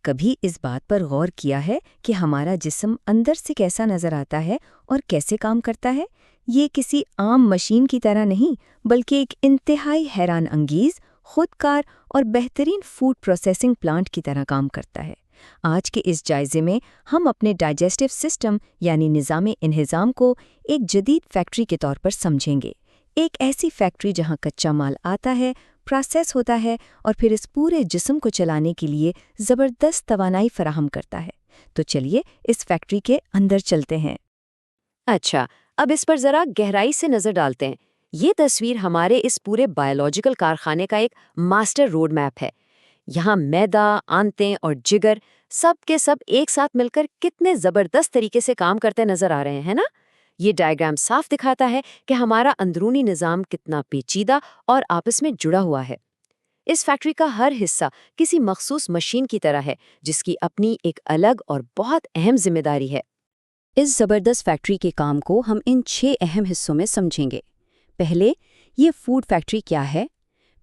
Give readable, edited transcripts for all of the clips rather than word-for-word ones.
کبھی اس بات پر غور کیا ہے کہ ہمارا جسم اندر سے کیسا نظر آتا ہے اور کیسے کام کرتا ہے؟ یہ کسی عام مشین کی طرح نہیں، بلکہ ایک انتہائی حیران انگیز، خودکار اور بہترین فوڈ پروسیسنگ پلانٹ کی طرح کام کرتا ہے۔ آج کے اس جائزے میں ہم اپنے ڈائجسٹو سسٹم یعنی نظام انہضام کو ایک جدید فیکٹری کے طور پر سمجھیں گے۔ ایک ایسی فیکٹری جہاں کچا مال آتا ہے، پروسیس ہوتا ہے اور پھر اس پورے جسم کو چلانے کے لیے زبردست توانائی فراہم کرتا ہے۔ تو چلیے اس فیکٹری کے اندر چلتے ہیں۔ اچھا، اب اس پر ذرا گہرائی سے نظر ڈالتے ہیں۔ یہ تصویر ہمارے اس پورے بایولوجیکل کارخانے کا ایک ماسٹر روڈ میپ ہے۔ یہاں میدا، آنتیں اور جگر سب کے سب ایک ساتھ مل کر کتنے زبردست طریقے سے کام کرتے نظر آ رہے ہیں نا؟ یہ ڈائیگرام صاف دکھاتا ہے کہ ہمارا اندرونی نظام کتنا پیچیدہ اور آپس میں جڑا ہوا ہے۔ اس فیکٹری کا ہر حصہ کسی مخصوص مشین کی طرح ہے، جس کی اپنی ایک الگ اور بہت اہم ذمہ داری ہے۔ اس زبردست فیکٹری کے کام کو ہم ان 6 اہم حصوں میں سمجھیں گے۔ پہلے، یہ فوڈ فیکٹری کیا ہے،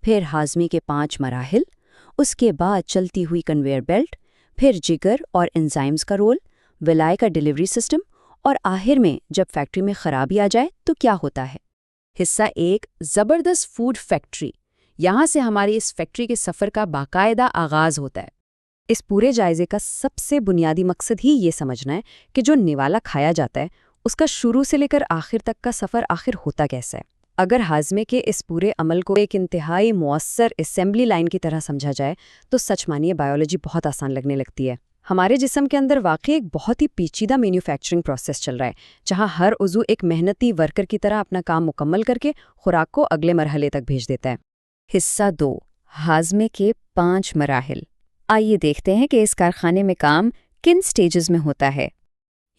پھر ہاضمے کے 5 مراحل، اس کے بعد چلتی ہوئی کنویئر بیلٹ، پھر جگر اور انزائمز کا رول، ولائی کا ڈیلیوری سسٹم، اور آخر میں جب فیکٹری میں خرابی آ جائے تو کیا ہوتا ہے۔ حصہ 1، زبردست فوڈ فیکٹری۔ یہاں سے ہماری اس فیکٹری کے سفر کا باقاعدہ آغاز ہوتا ہے۔ اس پورے جائزے کا سب سے بنیادی مقصد ہی یہ سمجھنا ہے کہ جو نوالا کھایا جاتا ہے اس کا شروع سے لے کر آخر تک کا سفر آخر ہوتا کیسا ہے۔ اگر ہاضمے کے اس پورے عمل کو ایک انتہائی مؤثر اسمبلی لائن کی طرح سمجھا جائے تو سچ مانیے بایولوجی بہت آسان لگنے لگتی ہے۔ ہمارے جسم کے اندر واقعی ایک بہت ہی پیچیدہ مینوفیکچرنگ پروسیس چل رہا ہے، جہاں ہر عضو ایک محنتی ورکر کی طرح اپنا کام مکمل کر کے خوراک کو اگلے مرحلے تک بھیج دیتا ہے۔ حصہ 2، ہاضمے کے 5 مراحل۔ آئیے دیکھتے ہیں کہ اس کارخانے میں کام کن سٹیجز میں ہوتا ہے۔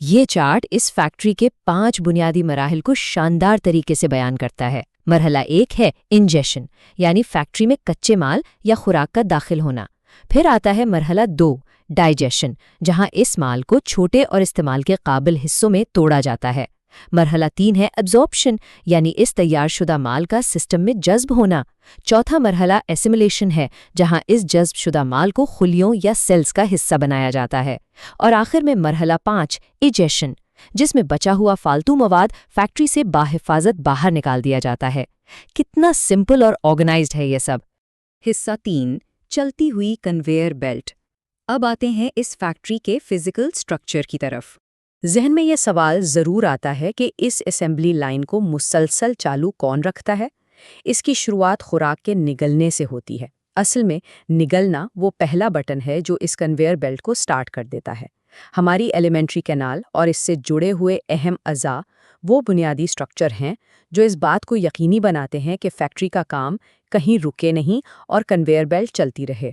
یہ چارٹ اس فیکٹری کے 5 بنیادی مراحل کو شاندار طریقے سے بیان کرتا ہے۔ مرحلہ 1 ہے انجیشن، یعنی فیکٹری میں کچے مال یا خوراک کا داخل ہونا۔ پھر آتا ہے مرحلہ 2، ڈائجیشن، جہاں اس مال کو چھوٹے اور استعمال کے قابل حصوں میں توڑا جاتا ہے۔ مرحلہ 3 ہے ایبزارپشن، یعنی اس تیار شدہ مال کا سسٹم میں جذب ہونا۔ چوتھا مرحلہ ایسیمولیشن ہے، جہاں اس جذب شدہ مال کو خلیوں یا سیلز کا حصہ بنایا جاتا ہے۔ اور آخر میں مرحلہ 5، ایجیشن، جس میں بچا ہوا فالتو مواد فیکٹری سے بحفاظت باہر نکال دیا جاتا ہے۔ کتنا سمپل اور آرگنائزڈ ہے یہ سب۔ حصہ 3، چلتی ہوئی کنویئر بیلٹ۔ اب آتے ہیں اس فیکٹری کے فزیکل سٹرکچر کی طرف۔ ذہن میں یہ سوال ضرور آتا ہے کہ اس اسمبلی لائن کو مسلسل چالو کون رکھتا ہے؟ اس کی شروعات خوراک کے نگلنے سے ہوتی ہے۔ اصل میں نگلنا وہ پہلا بٹن ہے جو اس کنویئر بیلٹ کو سٹارٹ کر دیتا ہے۔ ہماری ایلیمنٹری کینال اور اس سے جڑے ہوئے اہم اعضاء وہ بنیادی سٹرکچر ہیں جو اس بات کو یقینی بناتے ہیں کہ فیکٹری کا کام کہیں رکے نہیں اور کنویئر بیلٹ چلتی رہے۔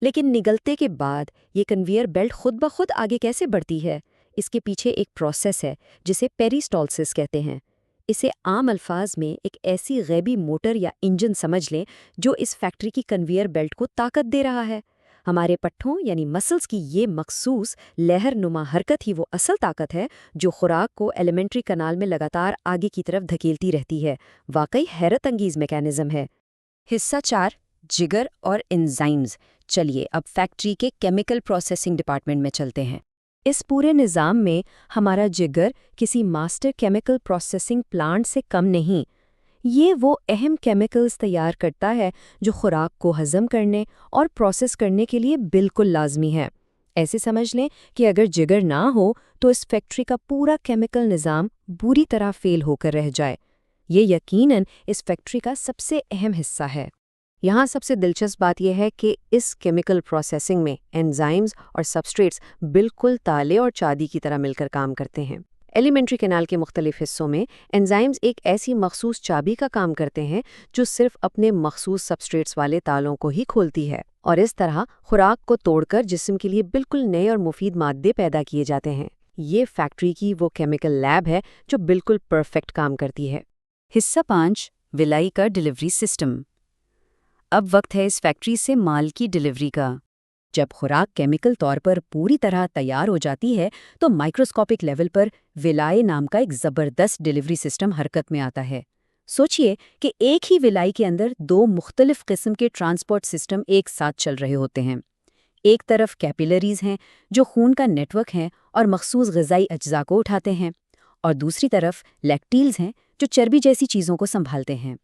لیکن نگلتے کے بعد یہ کنویئر بیلٹ خود بخود آگے کیسے بڑھتی ہے؟ اس کے پیچھے ایک پروسیس ہے جسے پیریسٹالسس کہتے ہیں۔ اسے عام الفاظ میں ایک ایسی غیبی موٹر یا انجن سمجھ لیں جو اس فیکٹری کی کنویئر بیلٹ کو طاقت دے رہا ہے۔ ہمارے پٹھوں یعنی مسلز کی یہ مخصوص لہر نما حرکت ہی وہ اصل طاقت ہے جو خوراک کو ایلیمنٹری کنال میں لگاتار آگے کی طرف دھکیلتی رہتی ہے۔ واقعی حیرت انگیز میکانزم ہے۔ حصہ 4، جگر اور انزائمز۔ چلیے اب فیکٹری کے کیمیکل پروسیسنگ ڈپارٹمنٹ میں چلتے ہیں۔ اس پورے نظام میں ہمارا جگر کسی ماسٹر کیمیکل پروسیسنگ پلانٹ سے کم نہیں۔ یہ وہ اہم کیمیکلز تیار کرتا ہے جو خوراک کو ہضم کرنے اور پروسیس کرنے کے لیے بالکل لازمی ہے۔ ایسے سمجھ لیں کہ اگر جگر نہ ہو تو اس فیکٹری کا پورا کیمیکل نظام بری طرح فیل ہو کر رہ جائے۔ یہ یقیناً اس فیکٹری کا سب سے اہم حصہ ہے۔ یہاں سب سے دلچسپ بات یہ ہے کہ اس کیمیکل پروسیسنگ میں انزائمز اور سبسٹریٹس بالکل تالے اور چادی کی طرح مل کر کام کرتے ہیں۔ ایلیمنٹری کینال کے مختلف حصوں میں انزائمز ایک ایسی مخصوص چابی کا کام کرتے ہیں جو صرف اپنے مخصوص سبسٹریٹس والے تالوں کو ہی کھولتی ہے، اور اس طرح خوراک کو توڑ کر جسم کے لیے بالکل نئے اور مفید مادے پیدا کیے جاتے ہیں۔ یہ فیکٹری کی وہ کیمیکل لیب ہے جو بالکل پرفیکٹ کام کرتی ہے۔ حصہ 5، ولائی کا ڈیلیوری سسٹم۔ اب وقت ہے اس فیکٹری سے مال کی ڈیلیوری کا۔ جب خوراک کیمیکل طور پر پوری طرح تیار ہو جاتی ہے تو مائکروسکوپک لیول پر ولائی نام کا ایک زبردست ڈیلیوری سسٹم حرکت میں آتا ہے۔ سوچئے کہ ایک ہی ولائی کے اندر 2 مختلف قسم کے ٹرانسپورٹ سسٹم ایک ساتھ چل رہے ہوتے ہیں۔ ایک طرف کیپیلریز ہیں جو خون کا نیٹ ورک ہیں اور مخصوص غذائی اجزاء کو اٹھاتے ہیں، اور دوسری طرف لیکٹیلز ہیں جو چربی جیسی چیزوں کو سنبھالتے ہیں۔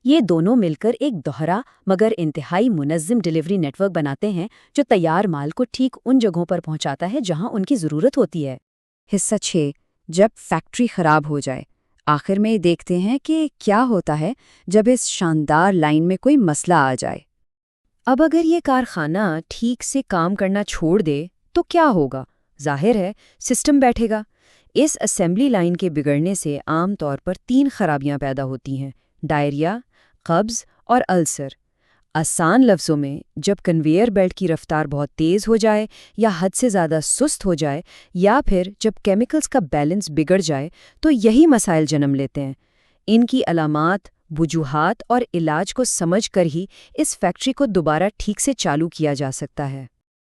یہ دونوں مل کر ایک دوہرا مگر انتہائی منظم ڈیلیوری نیٹ ورک بناتے ہیں جو تیار مال کو ٹھیک ان جگہوں پر پہنچاتا ہے جہاں ان کی ضرورت ہوتی ہے۔ حصہ 6، جب فیکٹری خراب ہو جائے۔ آخر میں دیکھتے ہیں کہ کیا ہوتا ہے جب اس شاندار لائن میں کوئی مسئلہ آ جائے۔ اب اگر یہ کارخانہ ٹھیک سے کام کرنا چھوڑ دے تو کیا ہوگا؟ ظاہر ہے سسٹم بیٹھے گا۔ اس اسمبلی لائن کے بگڑنے سے عام طور پر 3 خرابیاں پیدا ہوتی ہیں: ڈائریا، قبض اور السر۔ آسان لفظوں میں، جب کنویئر بیلٹ کی رفتار بہت تیز ہو جائے یا حد سے زیادہ سست ہو جائے یا پھر جب کیمیکلز کا بیلنس بگڑ جائے تو یہی مسائل جنم لیتے ہیں۔ ان کی علامات، وجوہات اور علاج کو سمجھ کر ہی اس فیکٹری کو دوبارہ ٹھیک سے چالو کیا جا سکتا ہے۔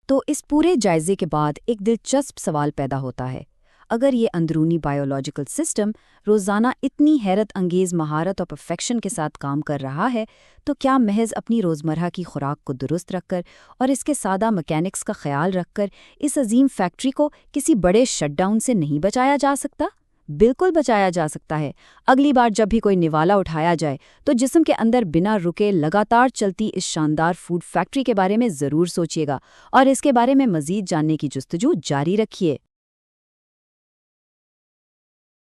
تو اس پورے جائزے کے بعد ایک دلچسپ سوال پیدا ہوتا ہے، اگر یہ اندرونی بائیولوجیکل سسٹم روزانہ اتنی حیرت انگیز مہارت اور پرفیکشن کے ساتھ کام کر رہا ہے تو کیا محض اپنی روزمرہ کی خوراک کو درست رکھ کر اور اس کے سادہ میکینکس کا خیال رکھ کر اس عظیم فیکٹری کو کسی بڑے شٹ ڈاؤن سے نہیں بچایا جا سکتا؟ بالکل بچایا جا سکتا ہے۔ اگلی بار جب بھی کوئی نوالا اٹھایا جائے تو جسم کے اندر بنا رکے لگاتار چلتی اس شاندار فوڈ فیکٹری کے بارے میں ضرور سوچیے گا اور اس کے بارے میں مزید جاننے کی جستجو جاری رکھیے۔